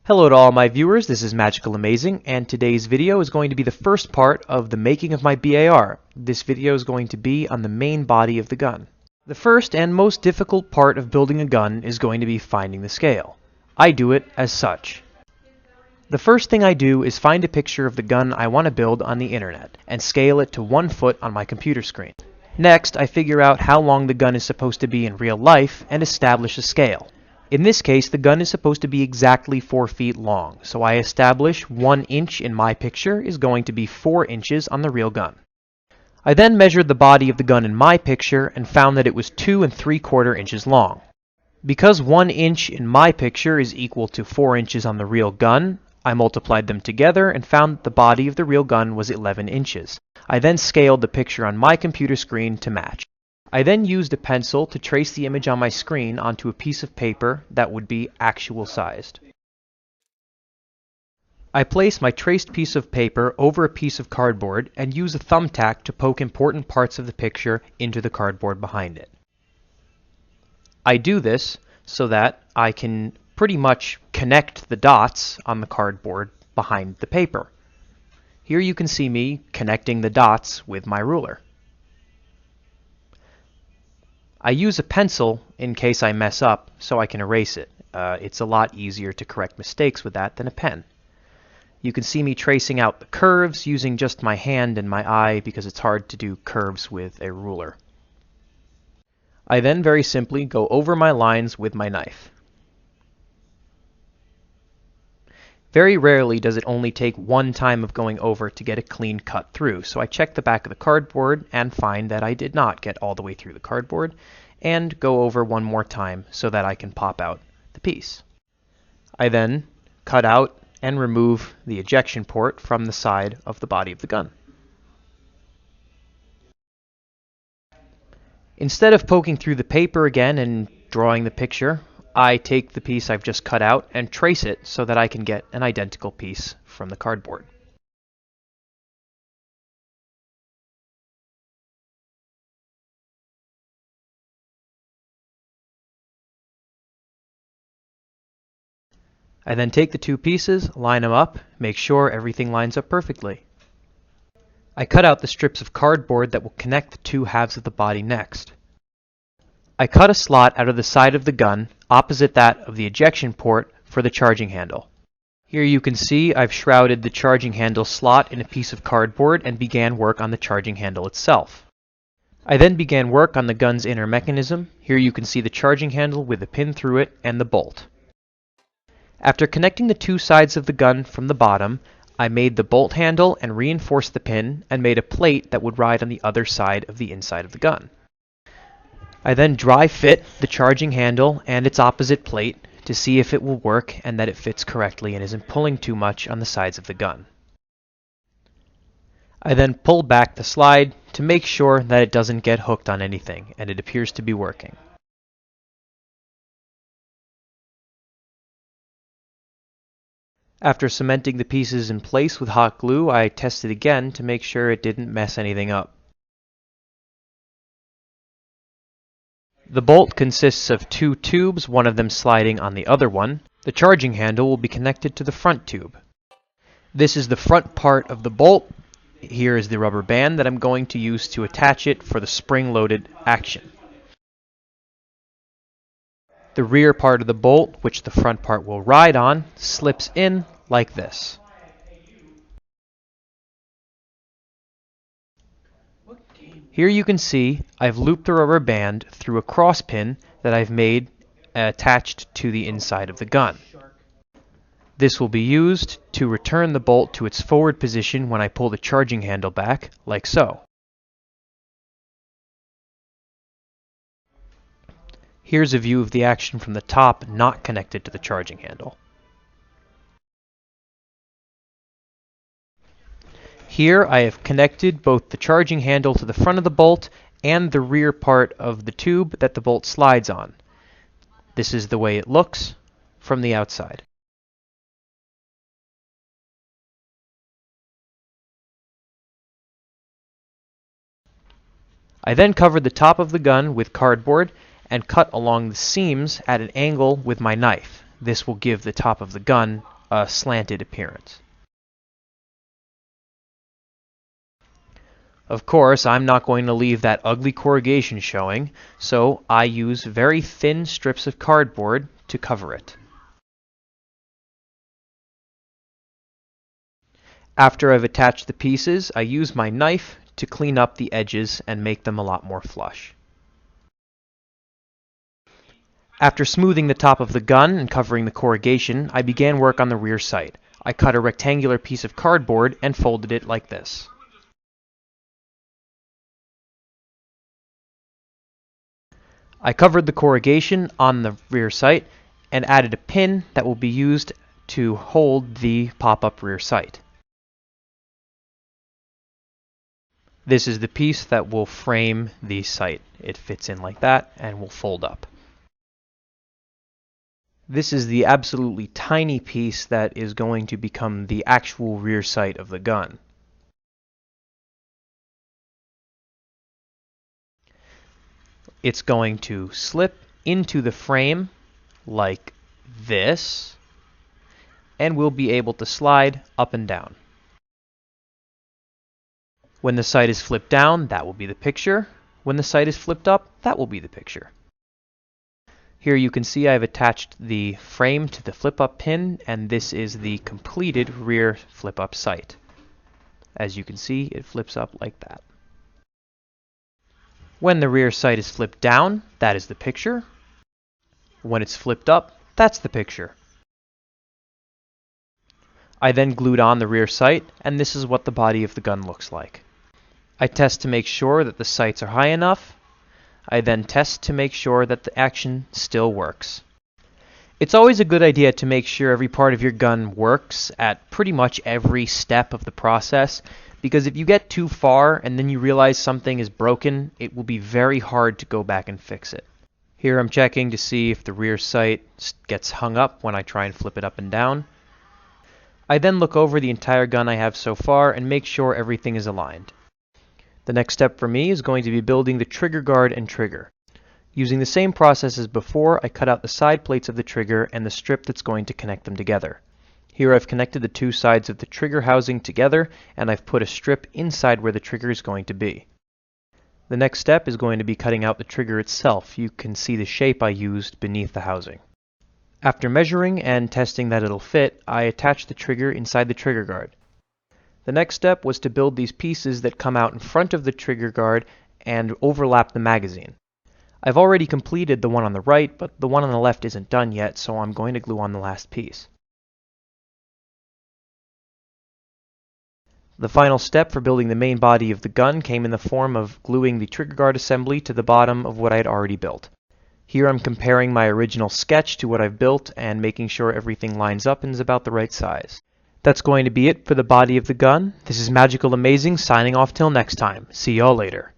Hello to all my viewers, this is Magicalamazing, and today's video is going to be the first part of the making of my BAR. This video is going to be on the main body of the gun. The first and most difficult part of building a gun is going to be finding the scale. I do it as such. The first thing I do is find a picture of the gun I want to build on the internet, and scale it to 1 foot on my computer screen. Next, I figure out how long the gun is supposed to be in real life and establish a scale. In this case, the gun is supposed to be exactly 4 feet long, so I establish 1 inch in my picture is going to be 4 inches on the real gun. I then measured the body of the gun in my picture and found that it was 2 3/4 inches long. Because 1 inch in my picture is equal to 4 inches on the real gun, I multiplied them together and found that the body of the real gun was 11 inches. I then scaled the picture on my computer screen to match. I then used a pencil to trace the image on my screen onto a piece of paper that would be actual sized. I place my traced piece of paper over a piece of cardboard and use a thumbtack to poke important parts of the picture into the cardboard behind it. I do this so that I can pretty much connect the dots on the cardboard behind the paper. Here you can see me connecting the dots with my ruler. I use a pencil in case I mess up so I can erase it. It's a lot easier to correct mistakes with that than a pen. You can see me tracing out the curves using just my hand and my eye because it's hard to do curves with a ruler. I then very simply go over my lines with my knife. Very rarely does it only take one time of going over to get a clean cut through, so I check the back of the cardboard and find that I did not get all the way through the cardboard, and go over one more time so that I can pop out the piece. I then cut out and remove the ejection port from the side of the body of the gun. Instead of poking through the paper again and drawing the picture, I take the piece I've just cut out and trace it so that I can get an identical piece from the cardboard. I then take the two pieces, line them up, make sure everything lines up perfectly. I cut out the strips of cardboard that will connect the two halves of the body next. I cut a slot out of the side of the gun opposite that of the ejection port for the charging handle. Here you can see I've shrouded the charging handle slot in a piece of cardboard and began work on the charging handle itself. I then began work on the gun's inner mechanism. Here you can see the charging handle with a pin through it and the bolt. After connecting the two sides of the gun from the bottom, I made the bolt handle and reinforced the pin and made a plate that would ride on the other side of the inside of the gun. I then dry fit the charging handle and its opposite plate to see if it will work and that it fits correctly and isn't pulling too much on the sides of the gun. I then pull back the slide to make sure that it doesn't get hooked on anything, and it appears to be working. After cementing the pieces in place with hot glue, I tested again to make sure it didn't mess anything up. The bolt consists of 2 tubes, one of them sliding on the other one. The charging handle will be connected to the front tube. This is the front part of the bolt. Here is the rubber band that I'm going to use to attach it for the spring-loaded action. The rear part of the bolt, which the front part will ride on, slips in like this. Here you can see I've looped the rubber band through a cross pin that I've made attached to the inside of the gun. This will be used to return the bolt to its forward position when I pull the charging handle back, like so. Here's a view of the action from the top not connected to the charging handle. Here I have connected both the charging handle to the front of the bolt and the rear part of the tube that the bolt slides on. This is the way it looks from the outside. I then covered the top of the gun with cardboard and cut along the seams at an angle with my knife. This will give the top of the gun a slanted appearance. Of course, I'm not going to leave that ugly corrugation showing, so I use very thin strips of cardboard to cover it. After I've attached the pieces, I use my knife to clean up the edges and make them a lot more flush. After smoothing the top of the gun and covering the corrugation, I began work on the rear sight. I cut a rectangular piece of cardboard and folded it like this. I covered the corrugation on the rear sight and added a pin that will be used to hold the pop-up rear sight. This is the piece that will frame the sight. It fits in like that and will fold up. This is the absolutely tiny piece that is going to become the actual rear sight of the gun. It's going to slip into the frame like this, and we'll be able to slide up and down. When the sight is flipped down, that will be the picture. When the sight is flipped up, that will be the picture. Here you can see I've attached the frame to the flip-up pin, and this is the completed rear flip-up sight. As you can see, it flips up like that. When the rear sight is flipped down, that is the picture. When it's flipped up, that's the picture. I then glued on the rear sight, and this is what the body of the gun looks like. I test to make sure that the sights are high enough. I then test to make sure that the action still works. It's always a good idea to make sure every part of your gun works at pretty much every step of the process, because if you get too far and then you realize something is broken, it will be very hard to go back and fix it. Here I'm checking to see if the rear sight gets hung up when I try and flip it up and down. I then look over the entire gun I have so far and make sure everything is aligned. The next step for me is going to be building the trigger guard and trigger. Using the same process as before, I cut out the side plates of the trigger and the strip that's going to connect them together. Here I've connected the two sides of the trigger housing together, and I've put a strip inside where the trigger is going to be. The next step is going to be cutting out the trigger itself. You can see the shape I used beneath the housing. After measuring and testing that it'll fit, I attached the trigger inside the trigger guard. The next step was to build these pieces that come out in front of the trigger guard and overlap the magazine. I've already completed the one on the right, but the one on the left isn't done yet, so I'm going to glue on the last piece. The final step for building the main body of the gun came in the form of gluing the trigger guard assembly to the bottom of what I had already built. Here I'm comparing my original sketch to what I've built and making sure everything lines up and is about the right size. That's going to be it for the body of the gun. This is Magicalamazing signing off till next time. See y'all later.